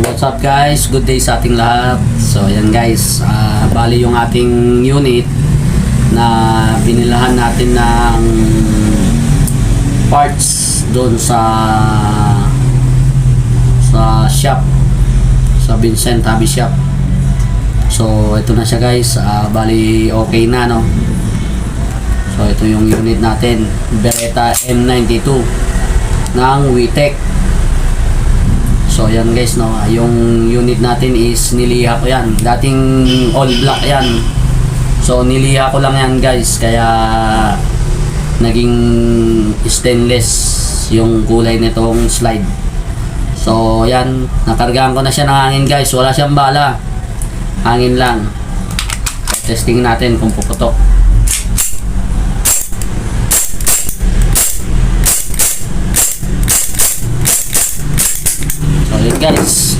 What's up guys? Good day sa ating lahat. So yan guys, bali yung ating unit na binilahan natin ng parts doon sa shop, sa Vincent Hobby Shop. So ito na siya guys, bali okay na, no? So ito yung unit natin, Beretta M92 ng Witec. So yan guys, no, yung unit natin is niliha ko yan. Dating all black yan. So niliha ko lang yan guys, kaya naging stainless yung kulay nitong slide. So yan, nakargaan ko na siya ng hangin guys. Wala siyang bala, hangin lang. Testing natin kung puputok. So yun guys,